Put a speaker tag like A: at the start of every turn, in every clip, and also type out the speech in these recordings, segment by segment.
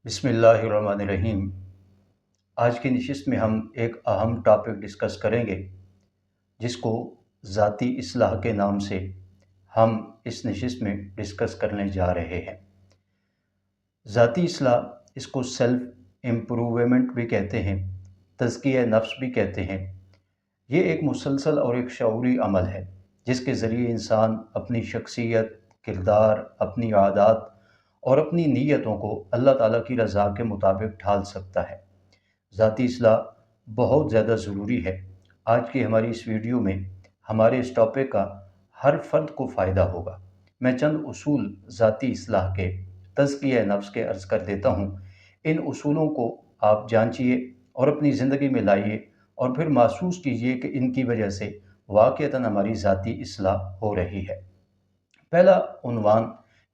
A: بسم اللہ الرحمن الرحیم۔ آج کی نشست میں ہم ایک اہم ٹاپک ڈسکس کریں گے جس کو ذاتی اصلاح کے نام سے ہم اس نشست میں ڈسکس کرنے جا رہے ہیں۔ ذاتی اصلاح، اس کو سیلف امپروومنٹ بھی کہتے ہیں، تزکیہ نفس بھی کہتے ہیں۔ یہ ایک مسلسل اور ایک شعوری عمل ہے جس کے ذریعے انسان اپنی شخصیت، کردار، اپنی عادات اور اپنی نیتوں کو اللہ تعالیٰ کی رضا کے مطابق ڈھال سکتا ہے۔ ذاتی اصلاح بہت زیادہ ضروری ہے۔ آج کی ہماری اس ویڈیو میں ہمارے اس ٹاپک کا ہر فرد کو فائدہ ہوگا۔ میں چند اصول ذاتی اصلاح کے، تزکیہ نفس کے عرض کر دیتا ہوں۔ ان اصولوں کو آپ جانچیے اور اپنی زندگی میں لائیے اور پھر محسوس کیجیے کہ ان کی وجہ سے واقعتاً ہماری ذاتی اصلاح ہو رہی ہے۔ پہلا عنوان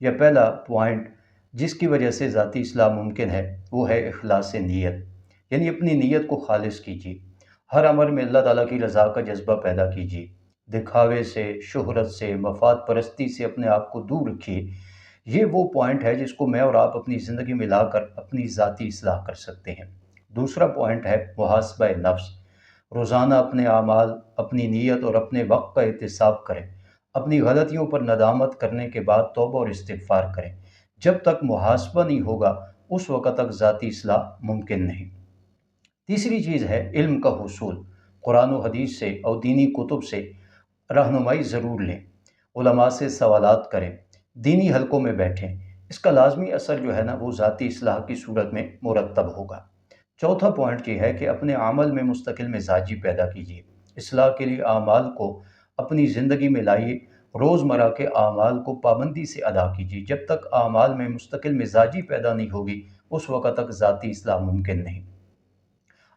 A: یا پہلا پوائنٹ جس کی وجہ سے ذاتی اصلاح ممکن ہے وہ ہے اخلاص نیت، یعنی اپنی نیت کو خالص کیجیے۔ ہر عمل میں اللہ تعالیٰ کی رضا کا جذبہ پیدا کیجیے۔ دکھاوے سے، شہرت سے، مفاد پرستی سے اپنے آپ کو دور رکھیے۔ یہ وہ پوائنٹ ہے جس کو میں اور آپ اپنی زندگی میں لا کر اپنی ذاتی اصلاح کر سکتے ہیں۔ دوسرا پوائنٹ ہے محاسبہ نفس۔ روزانہ اپنے اعمال، اپنی نیت اور اپنے وقت کا احتساب کریں۔ اپنی غلطیوں پر ندامت کرنے کے بعد توبہ اور استغفار کریں۔ جب تک محاسبہ نہیں ہوگا اس وقت تک ذاتی اصلاح ممکن نہیں۔ تیسری چیز ہے علم کا حصول۔ قرآن و حدیث سے اور دینی کتب سے رہنمائی ضرور لیں۔ علماء سے سوالات کریں، دینی حلقوں میں بیٹھیں۔ اس کا لازمی اثر جو ہے نا وہ ذاتی اصلاح کی صورت میں مرتب ہوگا۔ چوتھا پوائنٹ یہ ہے کہ اپنے عمل میں مستقل مزاجی پیدا کیجیے۔ اصلاح کے لیے اعمال کو اپنی زندگی میں لائیے۔ روزمرہ کے اعمال کو پابندی سے ادا کیجیے۔ جب تک اعمال میں مستقل مزاجی پیدا نہیں ہوگی اس وقت تک ذاتی اصلاح ممکن نہیں۔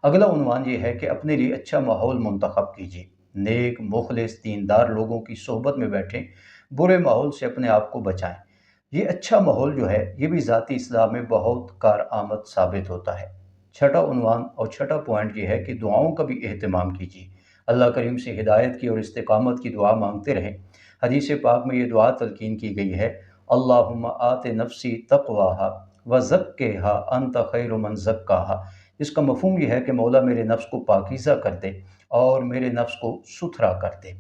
A: اگلا عنوان یہ ہے کہ اپنے لیے اچھا ماحول منتخب کیجیے۔ نیک، مخلص، دیندار لوگوں کی صحبت میں بیٹھیں۔ برے ماحول سے اپنے آپ کو بچائیں۔ یہ اچھا ماحول جو ہے یہ بھی ذاتی اصلاح میں بہت کارآمد ثابت ہوتا ہے۔ چھٹا عنوان اور چھٹا پوائنٹ یہ ہے کہ دعاؤں کا بھی اہتمام کیجیے۔ اللہ کریم سے ہدایت کی اور استقامت کی دعا مانگتے رہیں۔ حدیث پاک میں یہ دعا تلقین کی گئی ہے، اللہم آت نفسی تقواہا وزکھا انت خیر من زکاہا۔ اس کا مفہوم یہ ہے کہ مولا میرے نفس کو پاکیزہ کر دے اور میرے نفس کو ستھرا کر دے۔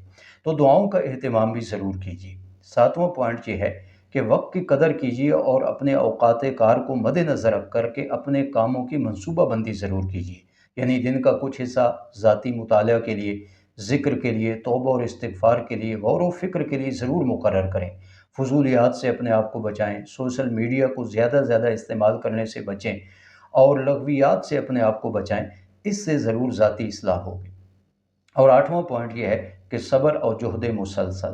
A: تو دعاؤں کا اہتمام بھی ضرور کیجیے۔ ساتواں پوائنٹ یہ ہے کہ وقت کی قدر کیجیے اور اپنے اوقات کار کو مد نظر رکھ کر کے اپنے کاموں کی منصوبہ بندی ضرور کیجیے۔ یعنی دن کا کچھ حصہ ذاتی مطالعہ کے لیے، ذکر کے لیے، توبہ اور استغفار کے لیے، غور و فکر کے لیے ضرور مقرر کریں۔ فضولیات سے اپنے آپ کو بچائیں۔ سوشل میڈیا کو زیادہ استعمال کرنے سے بچیں اور لغویات سے اپنے آپ کو بچائیں۔ اس سے ضرور ذاتی اصلاح ہوگی۔ اور آٹھواں پوائنٹ یہ ہے کہ صبر اور جہد مسلسل۔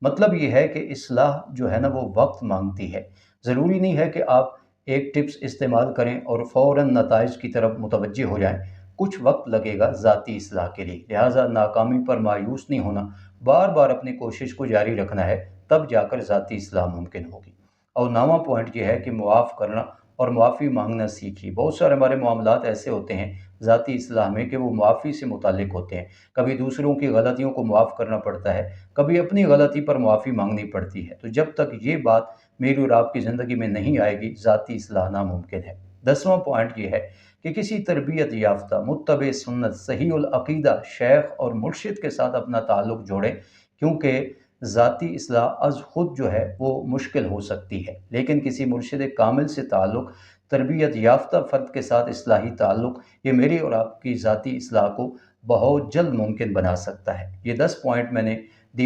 A: مطلب یہ ہے کہ اصلاح جو ہے نا وہ وقت مانگتی ہے۔ ضروری نہیں ہے کہ آپ ایک ٹپس استعمال کریں اور فوراً نتائج کی طرف متوجہ ہو جائیں۔ کچھ وقت لگے گا ذاتی اصلاح کے لیے، لہٰذا ناکامی پر مایوس نہیں ہونا، بار بار اپنی کوشش کو جاری رکھنا ہے، تب جا کر ذاتی اصلاح ممکن ہوگی۔ اور نواں پوائنٹ یہ ہے کہ معاف کرنا اور معافی مانگنا سیکھیے۔ بہت سارے ہمارے معاملات ایسے ہوتے ہیں ذاتی اصلاح میں کہ وہ معافی سے متعلق ہوتے ہیں۔ کبھی دوسروں کی غلطیوں کو معاف کرنا پڑتا ہے، کبھی اپنی غلطی پر معافی مانگنی پڑتی ہے۔ تو جب تک یہ بات میری اور آپ کی زندگی میں نہیں آئے گی ذاتی اصلاح ناممکن ہے۔ 10واں پوائنٹ یہ ہے کہ کسی تربیت یافتہ، متبع سنت، صحیح العقیدہ شیخ اور مرشد کے ساتھ اپنا تعلق جوڑیں، کیونکہ ذاتی اصلاح از خود جو ہے وہ مشکل ہو سکتی ہے، لیکن کسی مرشد کامل سے تعلق، تربیت یافتہ فرد کے ساتھ اصلاحی تعلق، یہ میری اور آپ کی ذاتی اصلاح کو بہت جلد ممکن بنا سکتا ہے۔ یہ 10 پوائنٹ میں نے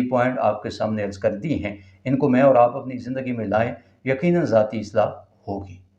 A: پوائنٹ آپ کے سامنے عرض کر دی ہیں۔ ان کو میں اور آپ اپنی زندگی میں لائیں، یقیناً ذاتی اصلاح ہوگی۔